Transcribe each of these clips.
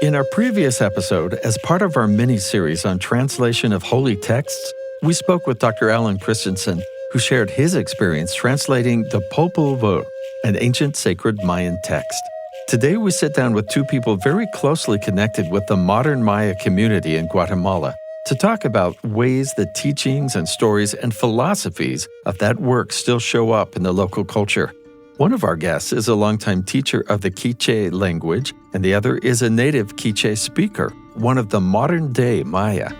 In our previous episode, as part of our mini-series on translation of holy texts, we spoke with Dr. Alan Christensen, who shared his experience translating the Popol Vuh, an ancient sacred Mayan text. Today, we sit down with two people very closely connected with the modern Maya community in Guatemala to talk about ways the teachings and stories and philosophies of that work still show up in the local culture. One of our guests is a longtime teacher of the Quiche language, and the other is a native Quiche speaker, one of the modern-day Maya.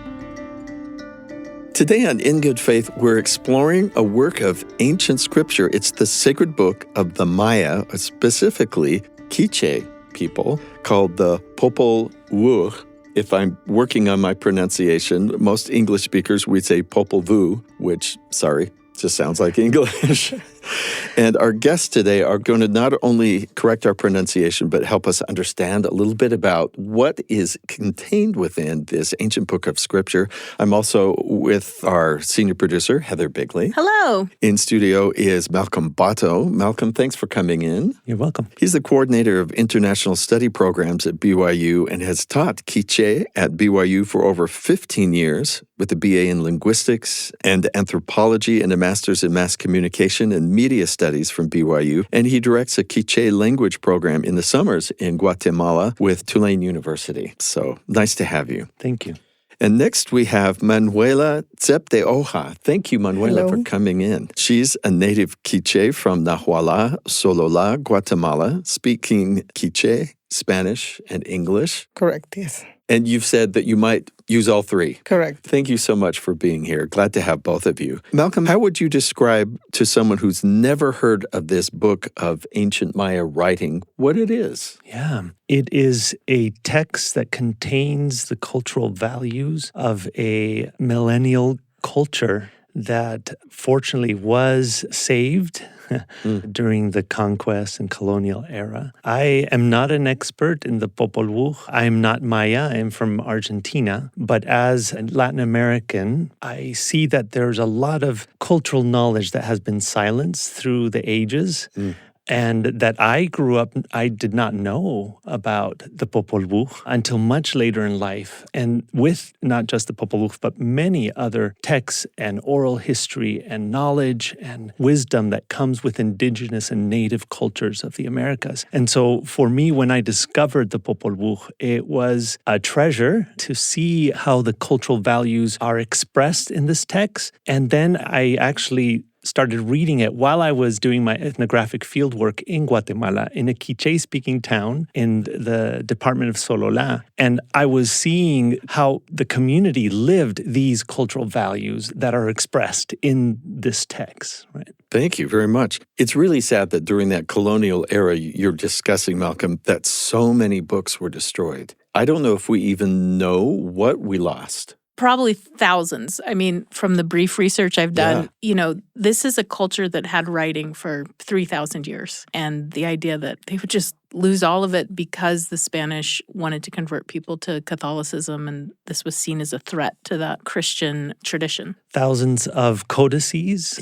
Today on In Good Faith, we're exploring a work of ancient scripture. It's the sacred book of the Maya, specifically Quiche people, called the Popol Vuh. If I'm working on my pronunciation, most English speakers would say Popol Vuh, which, sorry, just sounds like English. And our guests today are going to not only correct our pronunciation, but help us understand a little bit about what is contained within this ancient book of scripture. I'm also with our senior producer, Heather Bigley. Hello. In studio is Malcolm Botto. Malcolm, thanks for coming in. You're welcome. He's the coordinator of international study programs at BYU and has taught Quiche at BYU for over 15 years with a BA in Linguistics and Anthropology and a Master's in Mass Communication and Media Studies from BYU. And he directs a Quiche language program in the summers in Guatemala with Tulane University. So nice to have you. Thank you. And next we have Manuela Oja de Tzep. Thank you, Manuela, for coming in. She's a native Quiche from Nahuala, Solola, Guatemala, speaking Quiche, Spanish, and English. Correct, yes. And you've said that you might use all three. Correct. Thank you so much for being here. Glad to have both of you. Malcolm, how would you describe to someone who's never heard of this book of ancient Maya writing what it is? Yeah. It is a text that contains the cultural values of a millennial culture that fortunately was saved during the conquest and colonial era. I am not an expert in the Popol Vuh. I am not Maya. I am from Argentina. But as a Latin American, I see that there's a lot of cultural knowledge that has been silenced through the ages. And that I grew up, I did not know about the Popol Vuh until much later in life. And with not just the Popol Vuh, but many other texts and oral history and knowledge and wisdom that comes with indigenous and native cultures of the Americas. And so for me, when I discovered the Popol Vuh, it was a treasure to see how the cultural values are expressed in this text. And then I actually started reading it while I was doing my ethnographic fieldwork in Guatemala, in a Quiche-speaking town in the department of Solola. And I was seeing how the community lived these cultural values that are expressed in this text, right? Thank you very much. It's really sad that during that colonial era you're discussing, Malcolm, that so many books were destroyed. I don't know if we even know what we lost. Probably thousands. I mean, from the brief research I've done, this is a culture that had writing for 3,000 years. And the idea that they would just lose all of it because the Spanish wanted to convert people to Catholicism, and this was seen as a threat to that Christian tradition. Thousands of codices,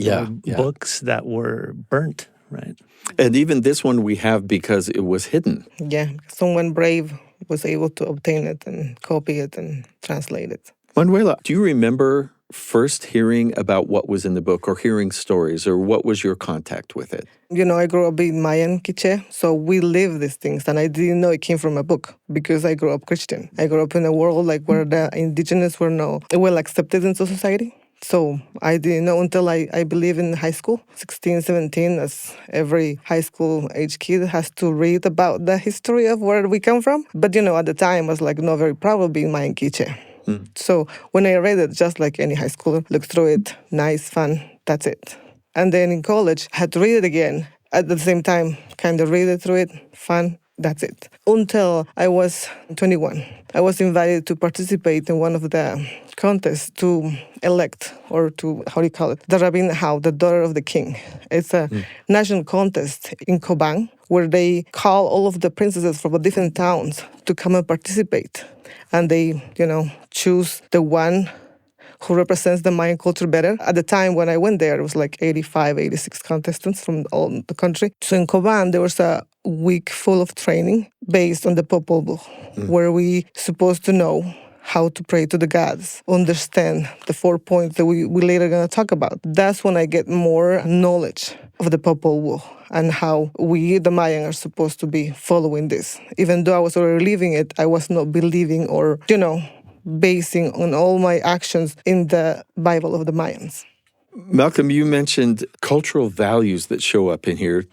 books that were burnt, right? And even this one we have because it was hidden. Yeah, someone brave was able to obtain it and copy it and translate it. Manuela, do you remember first hearing about what was in the book or hearing stories, or what was your contact with it? I grew up in Mayan Quiche, so we live these things, and I didn't know it came from a book because I grew up Christian. I grew up in a world where the indigenous were well accepted into society. So I didn't know until I believe in high school, 16, 17, as every high school age kid has to read about the history of where we come from. But, at the time, I was not very proud of being Mayan Quiche. So when I read it, just like any high schooler, looked through it, nice, fun, that's it. And then in college, I had to read it again. At the same time, kind of read it through it, fun, that's it. Until I was 21. I was invited to participate in one of the contests to elect, or to, the Rabbin Hau, the daughter of the king. It's a national contest in Cobán where they call all of the princesses from different towns to come and participate. And they, choose the one who represents the Mayan culture better. At the time when I went there, it was like 85, 86 contestants from all the country. So in Coban, there was a week full of training based on the Popol Vuh, where we supposed to know how to pray to the gods, understand the 4 points that we later going to talk about. That's when I get more knowledge of the Popol Vuh and how we, the Mayan, are supposed to be following this. Even though I was already living it, I was not believing or, basing on all my actions in the Bible of the Mayans. Malcolm, you mentioned cultural values that show up in here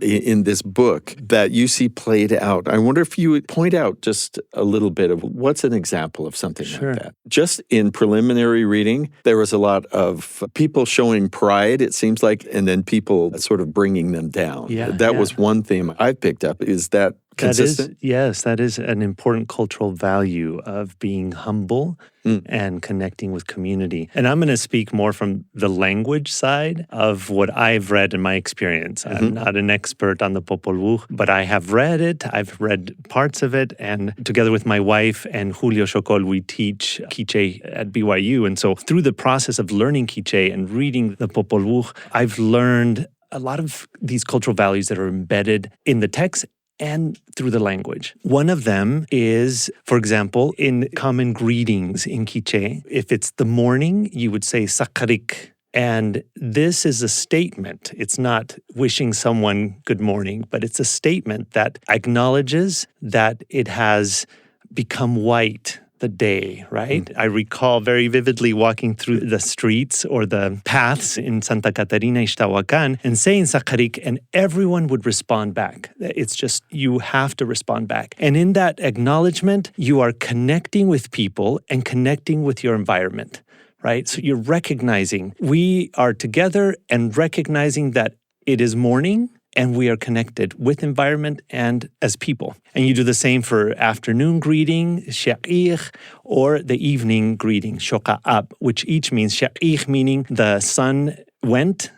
in this book that you see played out. I wonder if you would point out just a little bit of what's an example of something like that. Just in preliminary reading, there was a lot of people showing pride, it seems like, and then people sort of bringing them down. That was one theme I picked up. Is that consistent? That is an important cultural value of being humble and connecting with community. And I'm going to speak more from the language side of what I've read in my experience. I'm not an expert on the Popol Vuh, but I have read it. I've read parts of it. And together with my wife and Julio Chocol, we teach Quiche at BYU. And so through the process of learning Quiche and reading the Popol Vuh, I've learned a lot of these cultural values that are embedded in the text and through the language. One of them is, for example, in common greetings in Quiche, if it's the morning, you would say sakarik. And this is a statement. It's not wishing someone good morning, but it's a statement that acknowledges that it has become white, the day, right? I recall very vividly walking through the streets or the paths in Santa Catarina, Ixtahuacan, and saying Sakarik, and everyone would respond back. It's just, you have to respond back. And in that acknowledgement, you are connecting with people and connecting with your environment, right? So you're recognizing we are together and recognizing that it is morning, and we are connected with environment and as people. And you do the same for afternoon greeting, shaqih, or the evening greeting, shoka'ab, which each means shaqih, meaning the sun went,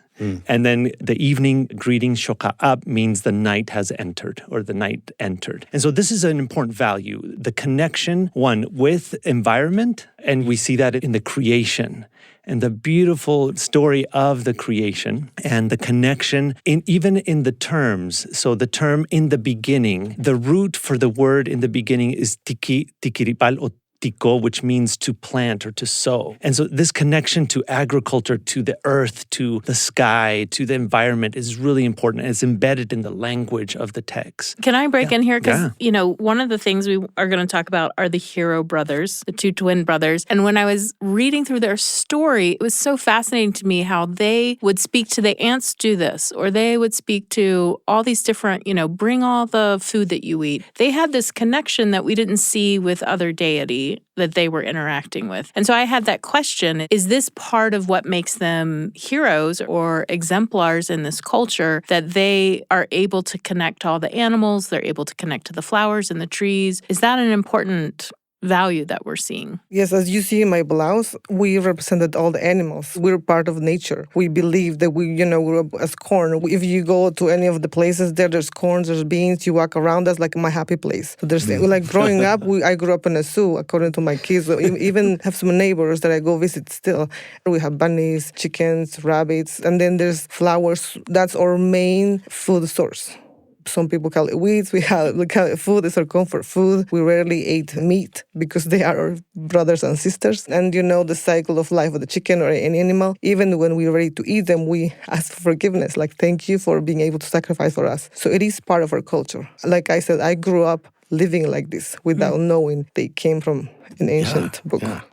and then the evening greeting, shoka'ab, means the night has entered, or the night entered. And so this is an important value, the connection, one, with environment, and we see that in the creation. And the beautiful story of the creation and the connection even in the terms. So the term in the beginning, the root for the word in the beginning is tikiripal or tiko, which means to plant or to sow. And so this connection to agriculture, to the earth, to the sky, to the environment is really important. And it's embedded in the language of the text. Can I break in here? Because, one of the things we are going to talk about are the hero brothers, the two twin brothers. And when I was reading through their story, it was so fascinating to me how they would speak to the ants, do this, or they would speak to all these different, bring all the food that you eat. They had this connection that we didn't see with other deity that they were interacting with. And so I had that question, is this part of what makes them heroes or exemplars in this culture, that they are able to connect to all the animals, they're able to connect to the flowers and the trees? Is that an important value that we're seeing? Yes, as you see in my blouse, we represented all the animals. We're part of nature. We believe that we, grew up as corn. If you go to any of the places there's corn, there's beans, you walk around, that's like my happy place. So there's, like growing up, I grew up in a zoo, according to my kids. So even have some neighbors that I go visit still. We have bunnies, chickens, rabbits, and then there's flowers. That's our main food source. Some people call it weeds. We call it food. It's our comfort food. We rarely ate meat because they are our brothers and sisters. And the cycle of life of the chicken or any animal, even when we're ready to eat them, we ask for forgiveness. Like, thank you for being able to sacrifice for us. So it is part of our culture. Like I said, I grew up living like this without knowing they came from an ancient book. Yeah.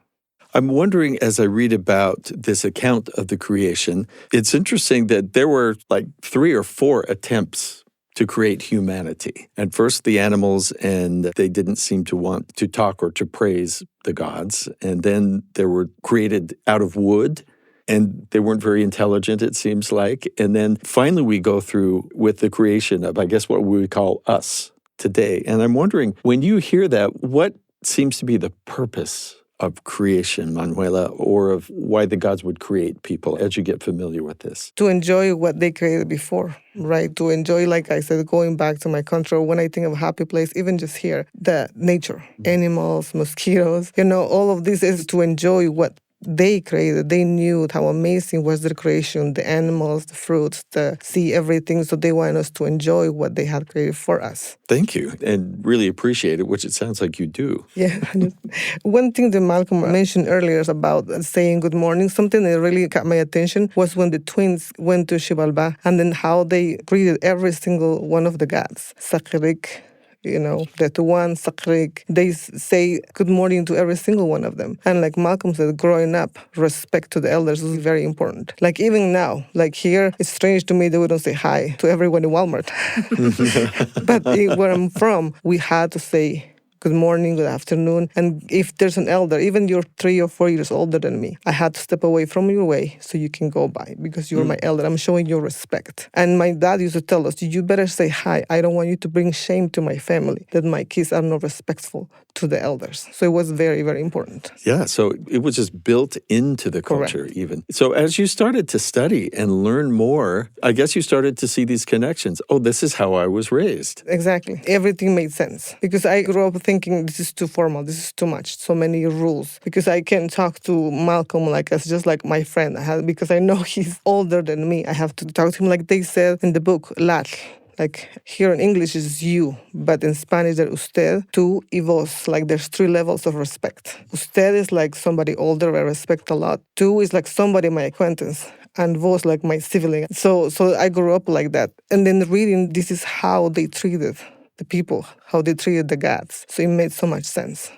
I'm wondering, as I read about this account of the creation, it's interesting that there were like 3 or 4 attempts to create humanity. And first the animals, and they didn't seem to want to talk or to praise the gods. And then they were created out of wood, and they weren't very intelligent, it seems like. And then finally we go through with the creation of, I guess, what we would call us today. And I'm wondering, when you hear that, what seems to be the purpose of creation, Manuela, or of why the gods would create people as you get familiar with this? To enjoy what they created before, right? To enjoy, like I said, going back to my country, when I think of a happy place, even just here, the nature, animals, mosquitoes, all of this is to enjoy what they created. They knew how amazing was their creation, the animals, the fruits, the sea, everything. So they want us to enjoy what they had created for us. Thank you, and really appreciate it, which it sounds like you do. Yeah. One thing that Malcolm mentioned earlier about saying good morning, something that really caught my attention was when the twins went to Xibalbá and then how they greeted every single one of the gods. Sakrik, the Tuan, Sakrik, they say good morning to every single one of them. And like Malcolm said, growing up, respect to the elders is very important. Like even now, like here, it's strange to me that we don't say hi to everyone in Walmart. But where I'm from, we had to say good morning, good afternoon. And if there's an elder, even you're 3 or 4 years older than me, I had to step away from your way so you can go by because you're my elder. I'm showing you respect. And my dad used to tell us, you better say hi. I don't want you to bring shame to my family that my kids are not respectful to the elders. So it was very, very important. Yeah, so it was just built into the culture even. So as you started to study and learn more, I guess you started to see these connections. Oh, this is how I was raised. Exactly. Everything made sense because I grew up thinking this is too formal, this is too much, so many rules. Because I can talk to Malcolm like as just like my friend. Because I know he's older than me, I have to talk to him like they said in the book, lar. Like here in English is you, but in Spanish there's usted, tú y vos. Like there's 3 levels of respect. Usted is like somebody older I respect a lot. Tú is like somebody my acquaintance. And vos like my sibling. So I grew up like that. And then reading, this is how they treated the people, how they treated the gods. So it made so much sense.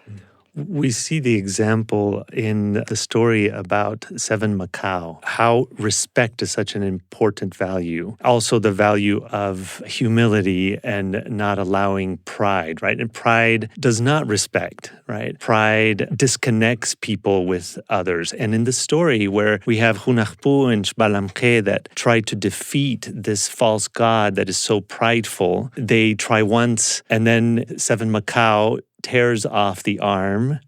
We see the example in the story about Seven Macau, how respect is such an important value. Also the value of humility and not allowing pride, right? And pride does not respect, right? Pride disconnects people with others. And in the story where we have Hunahpu and Xbalamque that try to defeat this false god that is so prideful, they try once and then Seven Macau tears off the arm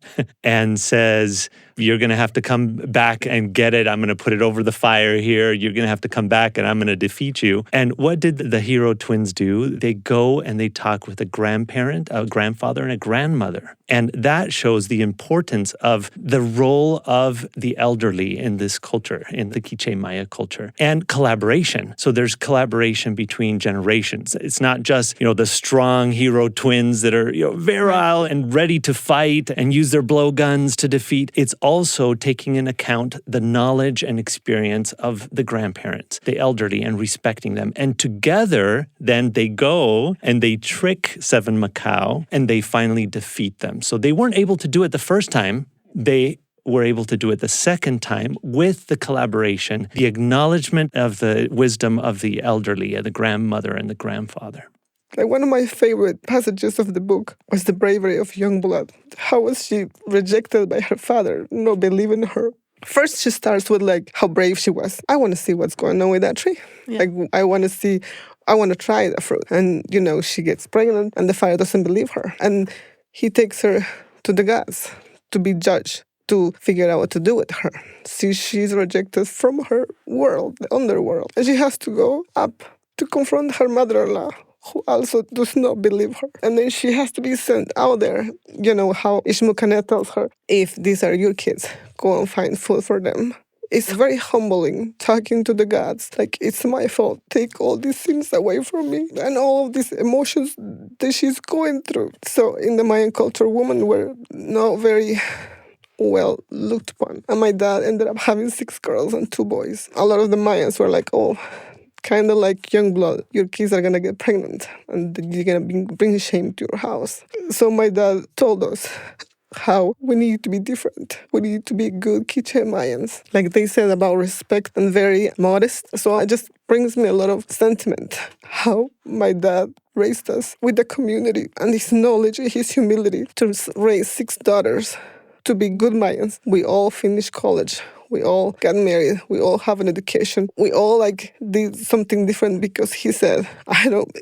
and says, you're going to have to come back and get it. I'm going to put it over the fire here. You're going to have to come back and I'm going to defeat you. And what did the hero twins do? They go and they talk with a grandparent, a grandfather, and a grandmother. And that shows the importance of the role of the elderly in this culture, in the Quiche Maya culture, and collaboration. So there's collaboration between generations. It's not just, the strong hero twins that are, virile and ready to fight and use their blowguns to defeat. It's also taking into account the knowledge and experience of the grandparents, the elderly, and respecting them. And together, then they go and they trick Seven Macau and they finally defeat them. So they weren't able to do it the first time. They were able to do it the second time with the collaboration, the acknowledgement of the wisdom of the elderly, the grandmother and the grandfather. Like one of my favorite passages of the book was the bravery of Youngblood. How was she rejected by her father, not believing her? First, she starts with like how brave she was. I want to see what's going on with that tree. Yeah. Like I want to try the fruit. And, she gets pregnant and the father doesn't believe her. And he takes her to the gods to be judged, to figure out what to do with her. See, she's rejected from her world, the underworld. And she has to go up to confront her mother-in-law, who also does not believe her. And then she has to be sent out there. How Ishmukane tells her, if these are your kids, go and find food for them. It's very humbling talking to the gods. Like, it's my fault. Take all these things away from me. And all of these emotions that she's going through. So in the Mayan culture, women were not very well looked upon. And my dad ended up having 6 girls and 2 boys. A lot of the Mayans were like, kind of like Youngblood, your kids are going to get pregnant and you're going to bring shame to your house. So my dad told us how we need to be different. We need to be good Quiche Mayans. Like they said about respect and very modest. So it just brings me a lot of sentiment. How my dad raised us with the community and his knowledge and his humility to raise 6 daughters to be good Mayans. We all finished college. We all got married. We all have an education. We all did something different because he said,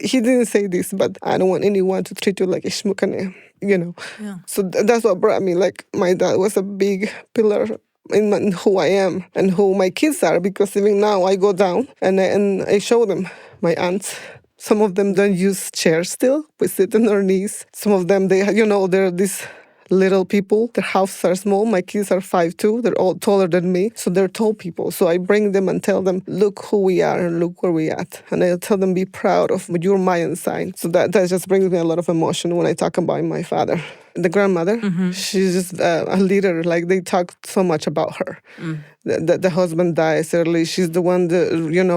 he didn't say this, but I don't want anyone to treat you like Ishmukane, Yeah. So that's what brought me. Like my dad was a big pillar in who I am and who my kids are, because even now I go down and I show them my aunts. Some of them don't use chairs still. We sit on our knees. Some of them, they're this little people. Their houses are small. My kids are 5'2". They're all taller than me. So they're tall people. So I bring them and tell them, look who we are and look where we at. And I tell them, be proud of your Mayan sign. So that just brings me a lot of emotion when I talk about my father. The grandmother, she's just a leader. Like, they talk so much about her. The husband dies early. She's the one that,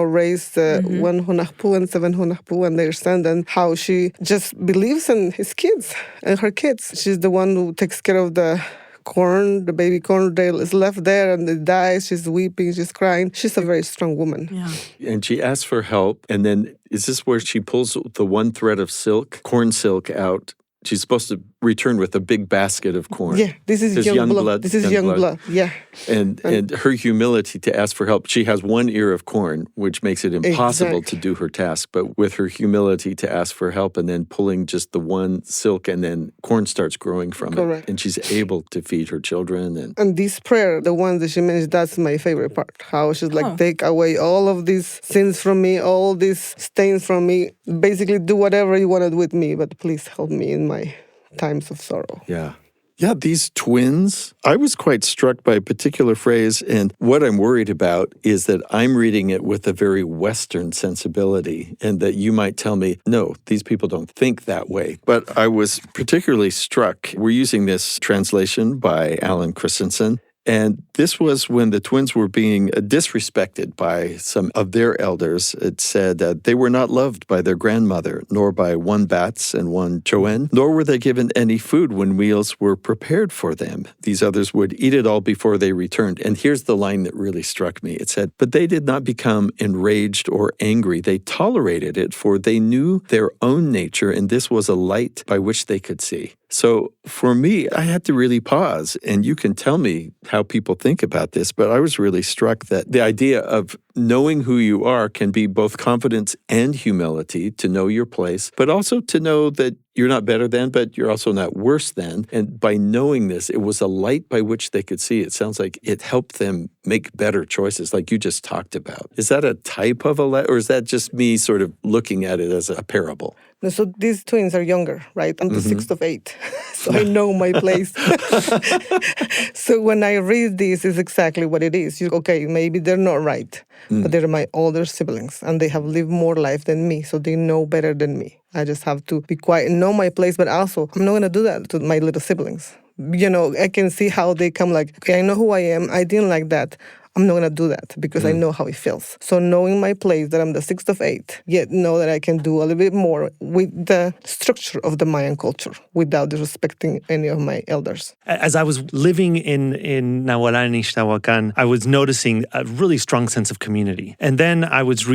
raised one hunahpu and 7 hunahpu and their son, and how she just believes in his kids and her kids. She's the one who takes care of the corn, the baby corn is left there and it dies. She's weeping, she's crying. She's a very strong woman. Yeah. And she asks for help. And then is this where she pulls the one thread of silk, corn silk out? She's supposed to return with a big basket of corn. Yeah, this is young blood. This is young blood. Yeah. And her humility to ask for help. She has one ear of corn, which makes it impossible to do her task. But with her humility to ask for help and then pulling just the one silk, and then corn starts growing from it. And she's able to feed her children. And this prayer, the one that she mentioned, that's my favorite part. How she's like, take away all of these sins from me, all these stains from me. Basically, do whatever you wanted with me, but please help me in my times of sorrow. Yeah. Yeah, these twins, I was quite struck by a particular phrase, and what I'm worried about is that I'm reading it with a very Western sensibility, and that you might tell me, no, these people don't think that way. But I was particularly struck. We're using this translation by Alan Christensen, and this was when the twins were being disrespected by some of their elders. It said that they were not loved by their grandmother, nor by one bats and one choen, nor were they given any food when meals were prepared for them. These others would eat it all before they returned. And here's the line that really struck me. It said, but they did not become enraged or angry. They tolerated it, for they knew their own nature, and this was a light by which they could see. So for me, I had to really pause, and you can tell me how people think about this, but I was really struck that the idea of knowing who you are can be both confidence and humility, to know your place, but also to know that you're not better than, but you're also not worse than. And by knowing this, it was a light by which they could see. It sounds like it helped them make better choices, like you just talked about. Is that a type of a or is that just me sort of looking at it as a parable? No, so these twins are younger, right? I'm the sixth of 8, so I know my place. So when I read this, it's exactly what it is. Okay, maybe they're not right, but they're my older siblings, and they have lived more life than me, so they know better than me. I just have to be quiet and know my place, but also I'm not going to do that to my little siblings. I can see how they come like, okay, I know who I am. I didn't like that. I'm not going to do that because I know how it feels. So knowing my place, that I'm the 6th of 8, yet know that I can do a little bit more with the structure of the Mayan culture without disrespecting any of my elders. As I was living in Nahuala and Ixtahuacan, I was noticing a really strong sense of community. And then I was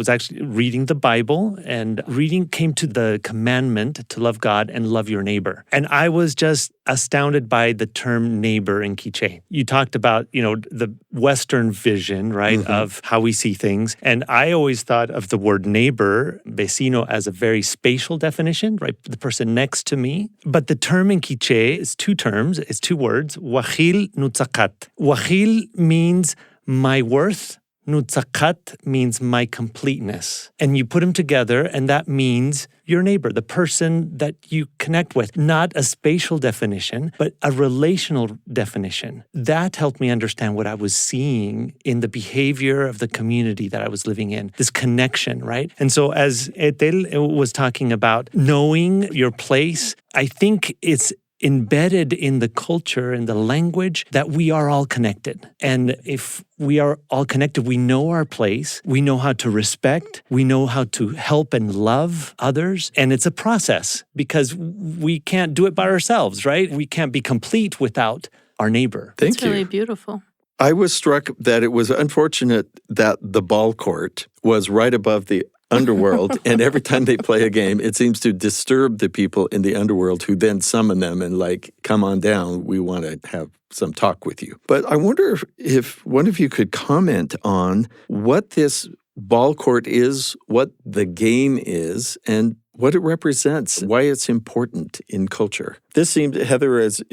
actually reading the Bible, and reading came to the commandment to love God and love your neighbor. And I was just astounded by the term neighbor in Quiché. You talked about, the Western vision, right, of how we see things. And I always thought of the word neighbor, vecino, as a very spatial definition, right, the person next to me. But the term in Quiché is 2 terms, it's 2 words, wahil nutzakat. Wahil means my worth, nutzakat means my completeness. And you put them together, and that means your neighbor, the person that you connect with. Not a spatial definition, but a relational definition. That helped me understand what I was seeing in the behavior of the community that I was living in, this connection, right? And so as Etel was talking about knowing your place, I think it's embedded in the culture and the language that we are all connected. And if we are all connected, we know our place, we know how to respect, we know how to help and love others. And it's a process because we can't do it by ourselves, right? We can't be complete without our neighbor. Thank It's you. really beautiful. I was struck that it was unfortunate that the ball court was right above the underworld, and every time they play a game, it seems to disturb the people in the underworld, who then summon them and come on down, we want to have some talk with you. But I wonder if one of you could comment on what this ball court is, what the game is, and what it represents, why it's important in culture. This seemed, Heather, as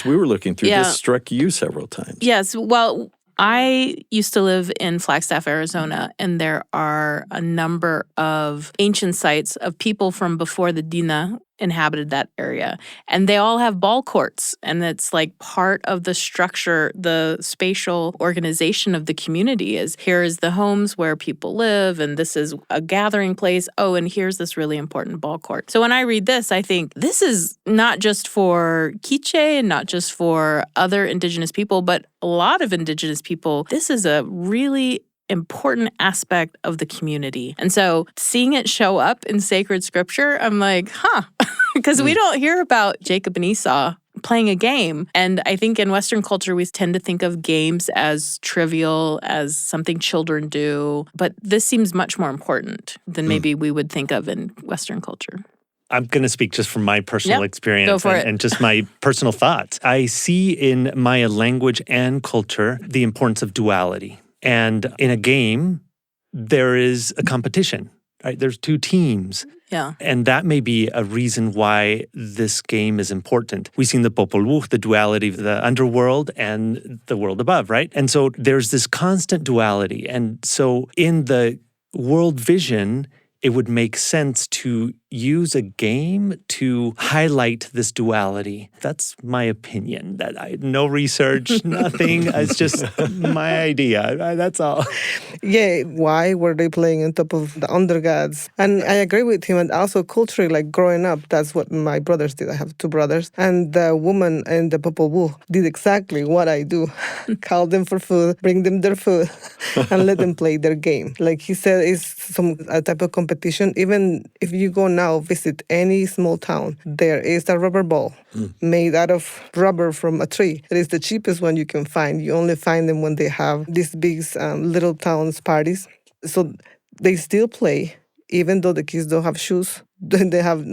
we were looking through, this struck you several times. Yes, well, I used to live in Flagstaff, Arizona, and there are a number of ancient sites of people from before the Dina inhabited that area. And they all have ball courts. And it's like part of the structure, the spatial organization of the community is here is the homes where people live, and this is a gathering place. Oh, and here's this really important ball court. So when I read this, I think this is not just for Quiche and not just for other indigenous people, but a lot of indigenous people. This is a really important aspect of the community. And so seeing it show up in sacred scripture, I'm like, because we don't hear about Jacob and Esau playing a game. And I think in Western culture, we tend to think of games as trivial, as something children do. But this seems much more important than maybe we would think of in Western culture. I'm going to speak just from my personal experience and just my personal thoughts. I see in Maya language and culture the importance of duality. And in a game, there is a competition, right? There's two teams. Yeah. And that may be a reason why this game is important. We've seen the Popol Vuh, the duality of the underworld and the world above, right? And so there's this constant duality. And so in the world vision, it would make sense to use a game to highlight this duality. That's my opinion. That I no research, nothing. It's just my idea. That's all. Yeah, why were they playing on top of the undergods? And I agree with him. And also culturally, like growing up, that's what my brothers did. I have two brothers. And the woman in the Popol Vuh did exactly what I do. Call them for food, bring them their food, and let them play their game. Like he said, it's a type of competition. Even if you go now visit any small town, there is a rubber ball made out of rubber from a tree. It is the cheapest one you can find. You only find them when they have these big little towns parties. So they still play, even though the kids don't have shoes. They have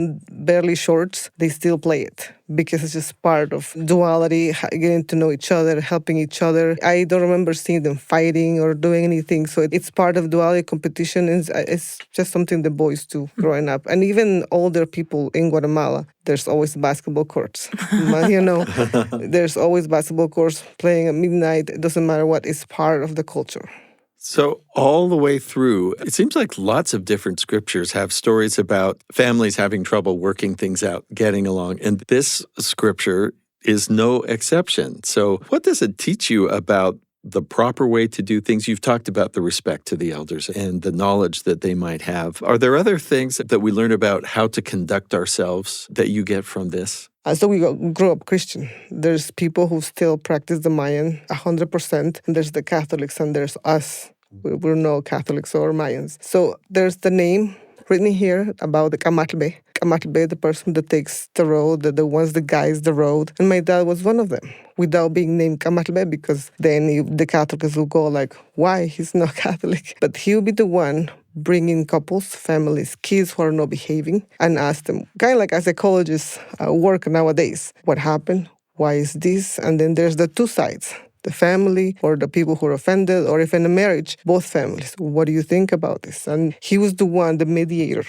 barely shorts. They still play it because it's just part of duality, getting to know each other, helping each other. I don't remember seeing them fighting or doing anything. So it's part of duality competition. It's just something the boys do growing up. And even older people in Guatemala, there's always basketball courts. There's always basketball courts playing at midnight. It doesn't matter what. It's part of the culture. So all the way through, it seems like lots of different scriptures have stories about families having trouble working things out, getting along. And this scripture is no exception. So what does it teach you about the proper way to do things? You've talked about the respect to the elders and the knowledge that they might have. Are there other things that we learn about how to conduct ourselves that you get from this? So we grew up Christian. There's people who still practice the Mayan 100%. And there's the Catholics and there's us. We're no Catholics or Mayans. So there's the name written here about the Camatbe. Camatbe, the person that takes the road, the ones that guides the road. And my dad was one of them, without being named Camatbe, because then the Catholics will go like, why? He's not Catholic. But he'll be the one bringing couples, families, kids who are not behaving, and ask them, kind of like as psychologists work nowadays. What happened? Why is this? And then there's the two sides. The family or the people who are offended, or if in a marriage, both families. What do you think about this? And he was the one, the mediator.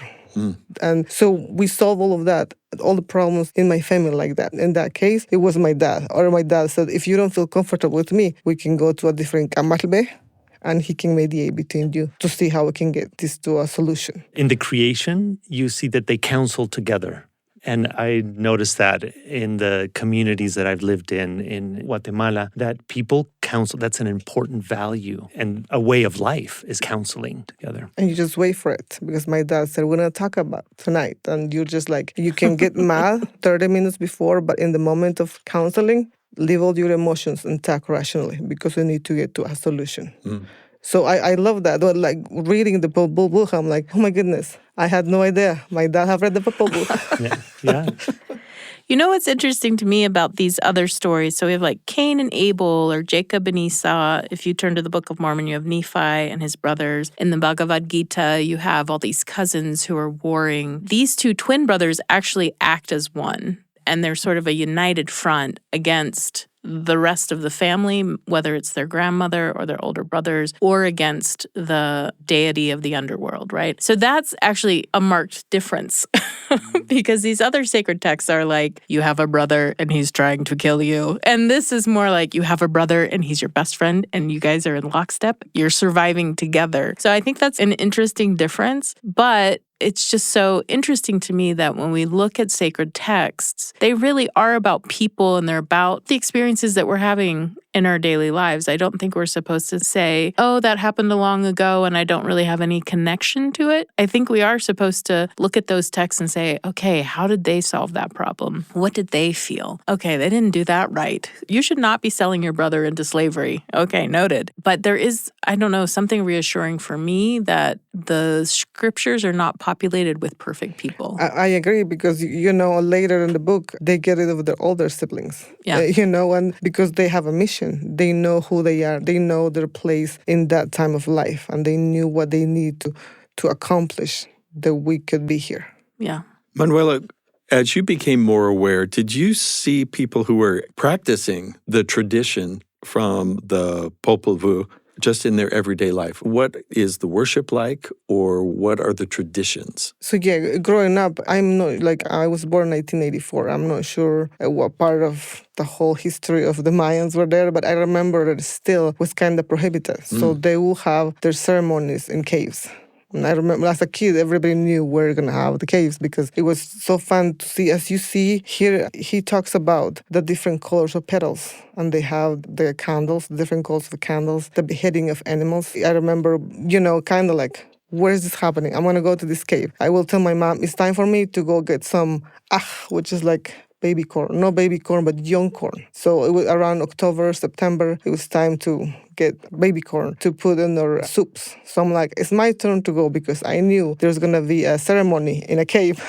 And so we solved all of that, all the problems in my family like that. In that case, it was my dad. Or my dad said, if you don't feel comfortable with me, we can go to a different Camatbe, and he can mediate between you to see how we can get this to a solution. In the creation, you see that they counsel together. And I noticed that in the communities that I've lived in Guatemala, that people counsel. That's an important value. And a way of life is counseling together. And you just wait for it. Because my dad said, we're going to talk about tonight. And you're just like, you can get mad 30 minutes before, but in the moment of counseling, leave all your emotions and talk rationally because we need to get to a solution. So I love that. Like reading the Popol Vuh, I'm like, oh my goodness, I had no idea. My dad have read the Popol Vuh. Yeah. You know what's interesting to me about these other stories? So we have like Cain and Abel or Jacob and Esau. If you turn to the Book of Mormon, you have Nephi and his brothers. In the Bhagavad Gita, you have all these cousins who are warring. These two twin brothers actually act as one, and they're sort of a united front against the rest of the family, whether it's their grandmother or their older brothers, or against the deity of the underworld, right? So that's actually a marked difference because these other sacred texts are like, you have a brother and he's trying to kill you. And this is more like, you have a brother and he's your best friend and you guys are in lockstep. You're surviving together. So I think that's an interesting difference. But It's just so interesting to me that when we look at sacred texts, they really are about people and they're about the experiences that we're having in our daily lives. I don't think we're supposed to say, oh, that happened long ago and I don't really have any connection to it. I think we are supposed to look at those texts and say, okay, how did they solve that problem? What did they feel? Okay, they didn't do that right. You should not be selling your brother into slavery. Okay, noted. But there is, I don't know, something reassuring for me that the scriptures are not populated with perfect people. I agree because, later in the book, they get rid of their older siblings. Yeah. And because they have a mission. They know who they are. They know their place in that time of life. And they knew what they need to accomplish that we could be here. Yeah. Manuela, as you became more aware, did you see people who were practicing the tradition from the Popol Vuh just in their everyday life? What is the worship like, or what are the traditions? So growing up, I'm not, I was born in 1984. I'm not sure what part of the whole history of the Mayans were there, but I remember that it still was kind of prohibited. So they will have their ceremonies in caves. And I remember as a kid, everybody knew we're going to have the caves because it was so fun to see. As you see here, he talks about the different colors of petals. And they have the candles, different colors of candles, the beheading of animals. I remember, kind of like, where is this happening? I'm going to go to this cave. I will tell my mom, it's time for me to go get some which is like baby corn. Not baby corn, but young corn. So it was around October, September, it was time to get baby corn to put in their soups. So I'm like, it's my turn to go because I knew there's going to be a ceremony in a cave.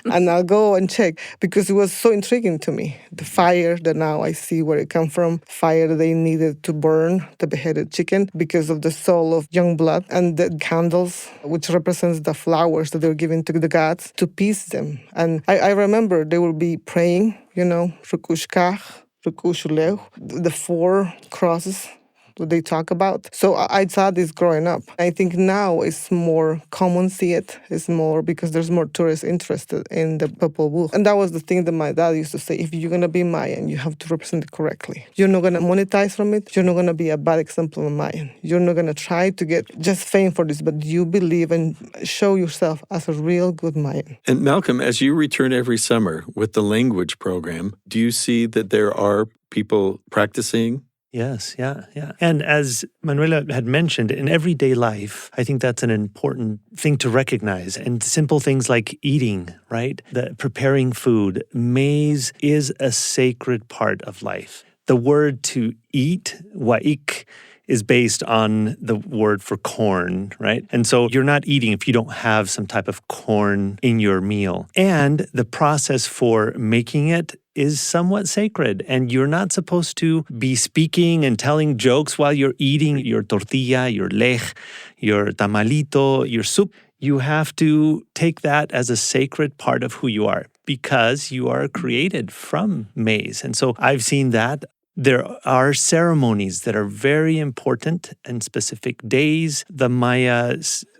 And I'll go and check because it was so intriguing to me. The fire that now I see where it come from, fire that they needed to burn the beheaded chicken because of the soul of young blood, and the candles, which represents the flowers that they're giving to the gods to peace them. And I remember they will be praying, Rukushkach, Rukushuleu, the 4 crosses that they talk about. So I saw this growing up. I think now it's more common see it. It's more because there's more tourists interested in the Popol Vuh. And that was the thing that my dad used to say, if you're going to be Mayan, you have to represent it correctly. You're not going to monetize from it. You're not going to be a bad example of Mayan. You're not going to try to get just fame for this, but you believe and show yourself as a real good Mayan. And Malcolm, as you return every summer with the language program, do you see that there are people practicing? Yes, yeah. And as Manuela had mentioned, in everyday life, I think that's an important thing to recognize. And simple things like eating, right? Preparing food. Maize is a sacred part of life. The word to eat, wa'ik, is based on the word for corn, right? And so you're not eating if you don't have some type of corn in your meal. And the process for making it is somewhat sacred. And you're not supposed to be speaking and telling jokes while you're eating your tortilla, your lech, your tamalito, your soup. You have to take that as a sacred part of who you are because you are created from maize. And so I've seen that. There are ceremonies that are very important and specific days. The Maya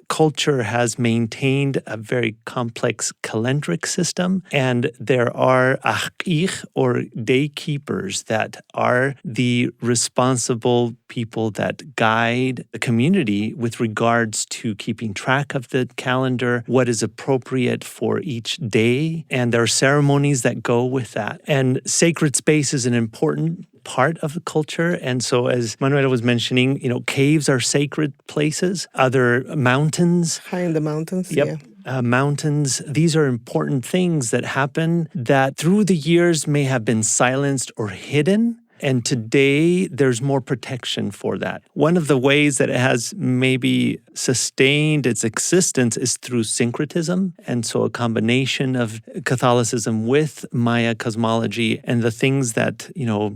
culture has maintained a very complex calendric system, and there are achich, or day keepers, that are the responsible people that guide the community with regards to keeping track of the calendar, what is appropriate for each day, and there are ceremonies that go with that. And sacred space is an important part of the culture. And so as Manuela was mentioning, caves are sacred places, other mountains. High in the mountains, Yep. Mountains, these are important things that happen that through the years may have been silenced or hidden. And today, there's more protection for that. One of the ways that it has maybe sustained its existence is through syncretism. And so a combination of Catholicism with Maya cosmology and the things that,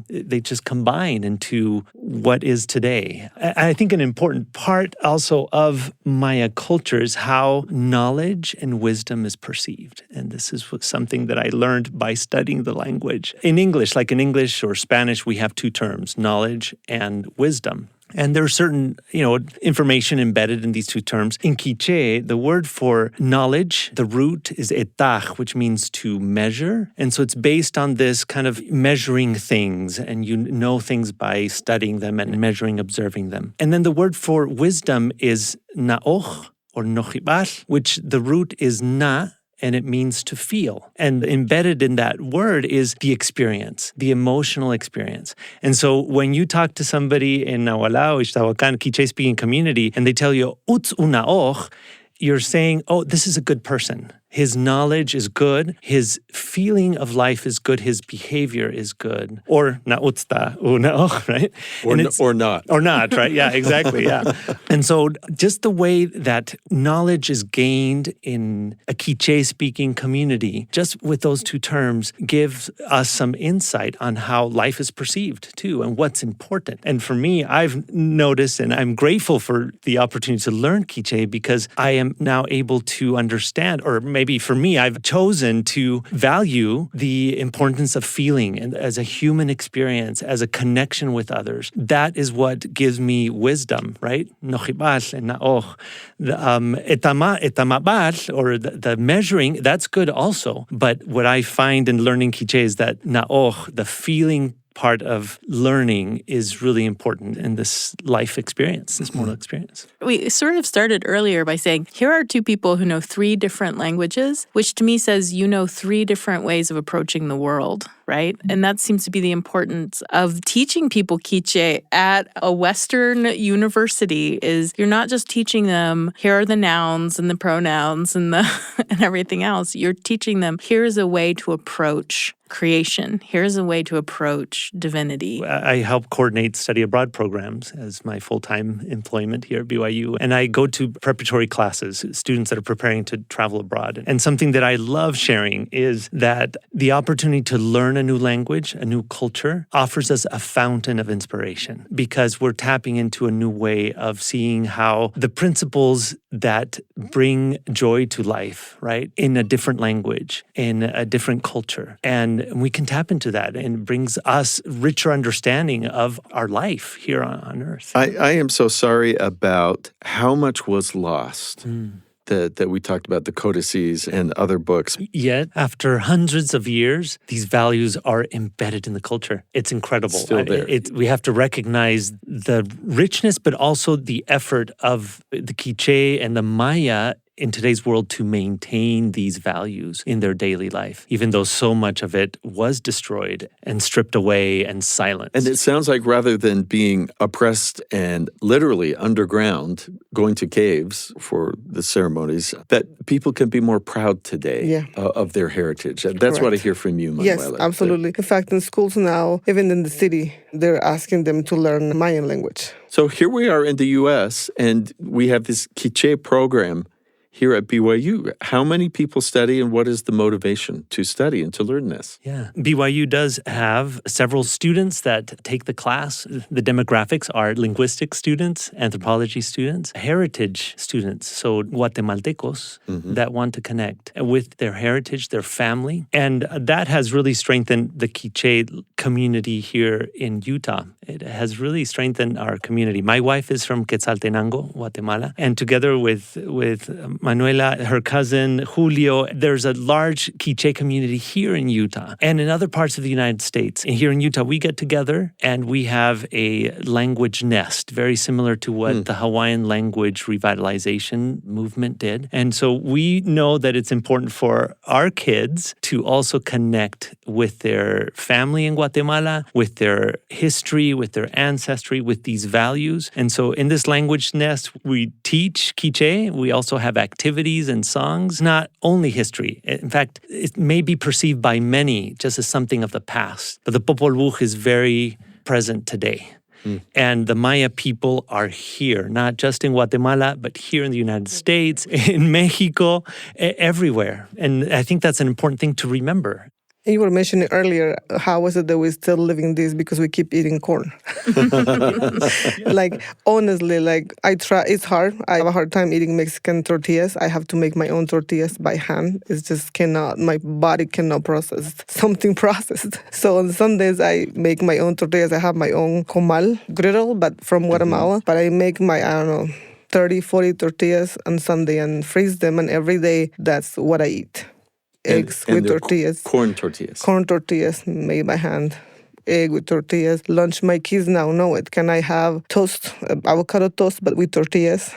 they just combine into what is today. I think an important part also of Maya culture is how knowledge and wisdom is perceived. And this is something that I learned by studying the language. In English, like in English or Spanish, we have 2 terms, knowledge and wisdom. And there's certain, information embedded in these 2 terms. In Quiché, the word for knowledge, the root is etach, which means to measure. And so it's based on this kind of measuring things, and you know things by studying them and measuring, observing them. And then the word for wisdom is na'och, or nohibal, which the root is na, and it means to feel. And embedded in that word is the experience, the emotional experience. And so when you talk to somebody in Nahuala or Ixtahuacan, Quiché-speaking community, and they tell you, "Uts una oj," you're saying, oh, this is a good person. His knowledge is good. His feeling of life is good. His behavior is good. Or na utsta una, right? Or not. Or not, right? Yeah, exactly. Yeah. And so just the way that knowledge is gained in a Quiché-speaking community, just with those two terms, gives us some insight on how life is perceived too and what's important. And for me, I've noticed, and I'm grateful for the opportunity to learn Quiché because I am now able to understand, or maybe for me, I've chosen to value the importance of feeling and as a human experience, as a connection with others. That is what gives me wisdom, right? Nohibal and naoch. Etamabal, or the measuring, that's good also. But what I find in learning Quiché is that naoch, the feeling part of learning, is really important in this life experience, this moral experience. We sort of started earlier by saying, here are two people who know 3 different languages, which to me says you know 3 different ways of approaching the world, right? And that seems to be the importance of teaching people Quiché at a Western university is you're not just teaching them, here are the nouns and the pronouns and and everything else. You're teaching them, here's a way to approach creation. Here's a way to approach divinity. I help coordinate study abroad programs as my full-time employment here at BYU. And I go to preparatory classes, students that are preparing to travel abroad. And something that I love sharing is that the opportunity to learn a new language, a new culture, offers us a fountain of inspiration because we're tapping into a new way of seeing how the principles that bring joy to life, right, in a different language, in a different culture. And we can tap into that, and it brings us richer understanding of our life here on Earth. I am so sorry about how much was lost. That we talked about, the codices and other books. Yet, after hundreds of years, these values are embedded in the culture. It's incredible. Still there. We have to recognize the richness, but also the effort of the Quiché and the Maya in today's world to maintain these values in their daily life, even though so much of it was destroyed and stripped away and silenced. And it sounds like rather than being oppressed and literally underground, going to caves for the ceremonies, that people can be more proud today of their heritage. And that's what I hear from you, Manuela. Yes, absolutely. In fact, in schools now, even in the city, they're asking them to learn Mayan language. So here we are in the U.S., and we have this Quiché program here at BYU. How many people study, and what is the motivation to study and to learn this? Yeah. BYU does have several students that take the class. The demographics are linguistics students, anthropology students, heritage students, so Guatemaltecos that want to connect with their heritage, their family. And that has really strengthened the Quiché community here in Utah. It has really strengthened our community. My wife is from Quetzaltenango, Guatemala, and together with Manuela, her cousin, Julio, there's a large Quiché community here in Utah and in other parts of the United States. And here in Utah, we get together and we have a language nest, very similar to what the Hawaiian language revitalization movement did. And so we know that it's important for our kids to also connect with their family in Guatemala, with their history, with their ancestry, with these values. And so in this language nest, we teach Quiché. We also have activities and songs, not only history. In fact, it may be perceived by many just as something of the past, but the Popol Vuh is very present today. And the Maya people are here, not just in Guatemala, but here in the United States, in Mexico, everywhere. And I think that's an important thing to remember. And you were mentioning earlier, how is it that we're still living this because we keep eating corn? Like, honestly, like, I try, it's hard. I have a hard time eating Mexican tortillas. I have to make my own tortillas by hand. It's just cannot, my body cannot process something processed. So on Sundays, I make my own tortillas. I have my own comal griddle, but from Guatemala. But I make my, 30, 40 tortillas on Sunday and freeze them. And every day, that's what I eat. Eggs with tortillas. Corn tortillas. Corn tortillas made by hand. egg with tortillas. Lunch, my kids now know it. Can I have toast, avocado toast, but with tortillas?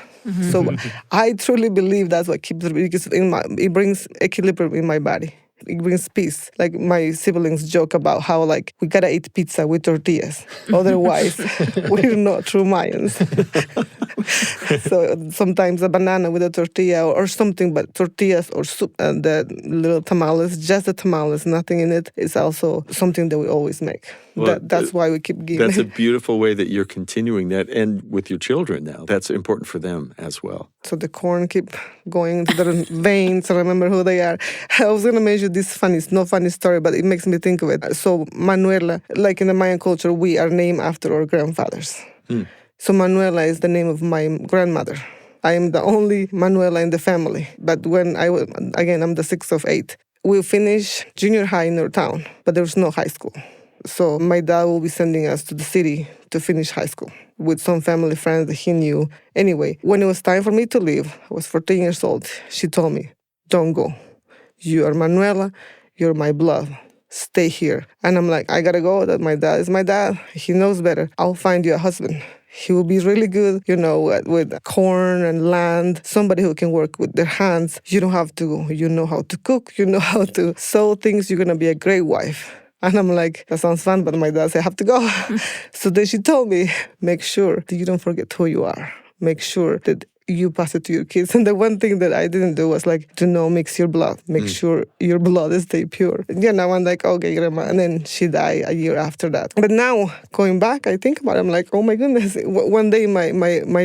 So I truly believe that's what keeps it, because it brings equilibrium in my body. It brings peace. Like my siblings joke about how like we gotta eat pizza with tortillas. Otherwise, we're not true Mayans. So sometimes a banana with a tortilla or something, but tortillas or soup and the little tamales, just the tamales, nothing in it, is also something that we always make. Well, That's why we keep giving. That's a beautiful way that you're continuing that, and with your children now. That's important for them as well. So the corn keep going into their veins. I remember who they are. I was going to mention this no funny story, but it makes me think of it. So Manuela, like in the Mayan culture, we are named after our grandfathers. So Manuela is the name of my grandmother. I am the only Manuela in the family. But when I'm the sixth of eight. We finished junior high in our town, but there was no high school. So my dad will be sending us to the city to finish high school with some family friends that he knew. Anyway, when it was time for me to leave, I was 14 years old, she told me, don't go. You are Manuela, you're my blood. Stay here. And I'm like, I gotta go. That my dad is my dad. He knows better. I'll find you a husband. He will be really good, with corn and land, somebody who can work with their hands. You don't have to, you know how to cook, you know how to sew things. You're gonna be a great wife. And I'm like, that sounds fun, but my dad said, I have to go. So then she told me, make sure that you don't forget who you are. Make sure that you pass it to your kids. And the one thing that I didn't do was like, to know, mix your blood. Make sure your blood stay pure. Now I'm like, okay, grandma. And then she died a year after that. But now, going back, I think about it, I'm like, oh my goodness. One day, my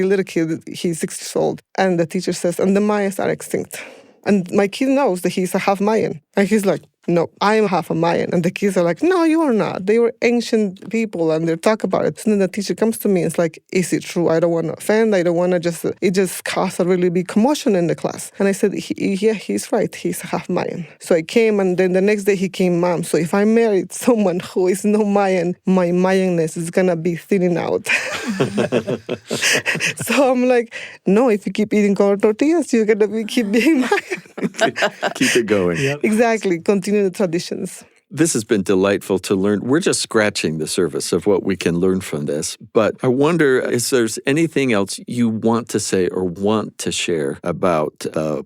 little kid, he's 6 years old, and the teacher says, and the Mayas are extinct. And my kid knows that he's a half Mayan. And he's like, no, I am half a Mayan. And the kids are like, no, you are not. They were ancient people and they talk about it. So then the teacher comes to me and it's like, is it true? I don't want to offend. I don't want to it just caused a really big commotion in the class. And I said, yeah, he's right. He's half Mayan. So I came, and then the next day he came, Mom, so if I married someone who is no Mayan, my Mayanness is going to be thinning out. So I'm like, no, if you keep eating corn tortillas, you're going to keep being Mayan. Keep it going. Yep. Exactly. Continue the traditions. This has been delightful to learn. We're just scratching the surface of what we can learn from this. But I wonder if there's anything else you want to say or want to share about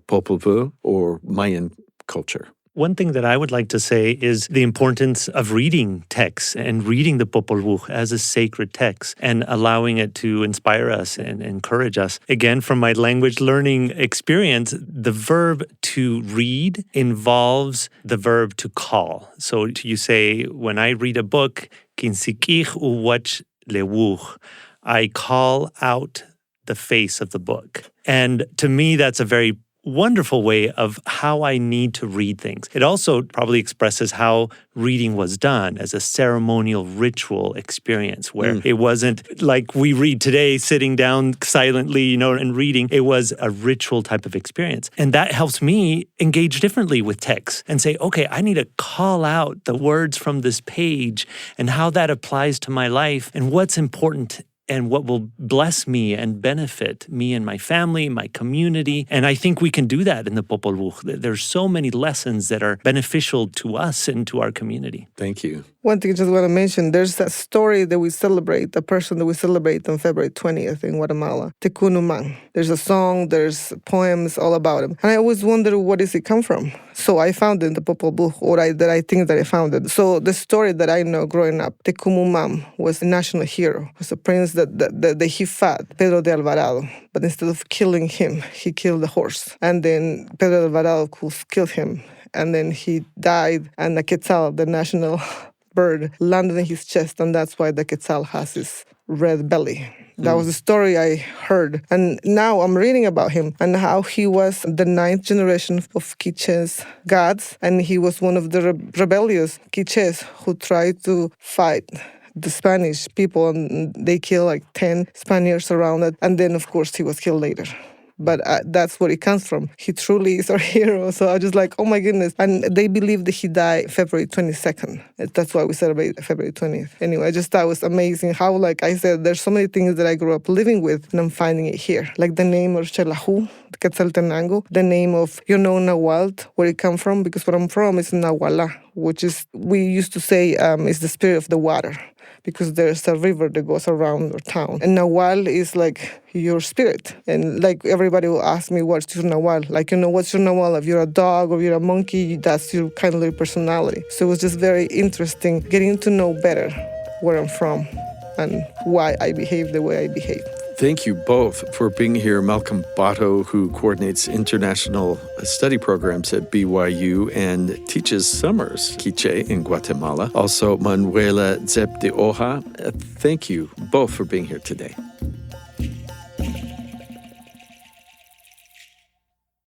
Popol Vuh or Mayan culture. One thing that I would like to say is the importance of reading texts and reading the Popol Vuh as a sacred text and allowing it to inspire us and encourage us. Again, from my language learning experience, the verb to read involves the verb to call. So you say, when I read a book, kinsikich uwach lewuch, I call out the face of the book. And to me, that's a very wonderful way of how I need to read things. It also probably expresses how reading was done as a ceremonial ritual experience where it wasn't like we read today sitting down silently, and reading. It was a ritual type of experience. And that helps me engage differently with text and say, okay, I need to call out the words from this page and how that applies to my life and what's important and what will bless me and benefit me and my family, my community. And I think we can do that in the Popol Vuh. There's so many lessons that are beneficial to us and to our community. Thank you. One thing I just want to mention, there's a story that we celebrate, a person that we celebrate on February 20th in Guatemala, Tecunumán. There's a song, there's poems all about him. And I always wonder, where does it come from? So I found it in the Popol Vuh, or I think that I found it. So the story that I know growing up, Tecumumam was a national hero, was a prince that he fought, Pedro de Alvarado. But instead of killing him, he killed the horse. And then Pedro de Alvarado killed him. And then he died, and the quetzal, the national bird, landed in his chest, and that's why the quetzal has his red belly. That was the story I heard. And now I'm reading about him and how he was the 9th generation of Quiche's gods, and he was one of the rebellious Quiches who tried to fight the Spanish people, and they killed like 10 Spaniards around it. And then, of course, he was killed later. But that's where it comes from. He truly is our hero. So I just like, oh my goodness. And they believe that he died February 22nd. That's why we celebrate February 20th. Anyway, I just thought it was amazing how, like I said, there's so many things that I grew up living with, and I'm finding it here. Like the name of Xelajú, Quetzaltenango, the name of, Nahual, where it comes from, because where I'm from is Nahuala, which is, we used to say, is the spirit of the water, because there's a river that goes around our town. And Nahual is like your spirit. And like everybody will ask me, what's your Nahual? Like, what's your Nahual? If you're a dog or you're a monkey, that's your kind of like personality. So it was just very interesting getting to know better where I'm from and why I behave the way I behave. Thank you both for being here. Malcolm Botto, who coordinates international study programs at BYU and teaches summers Quiche in Guatemala. Also, Manuela Tzep de Oja. Thank you both for being here today.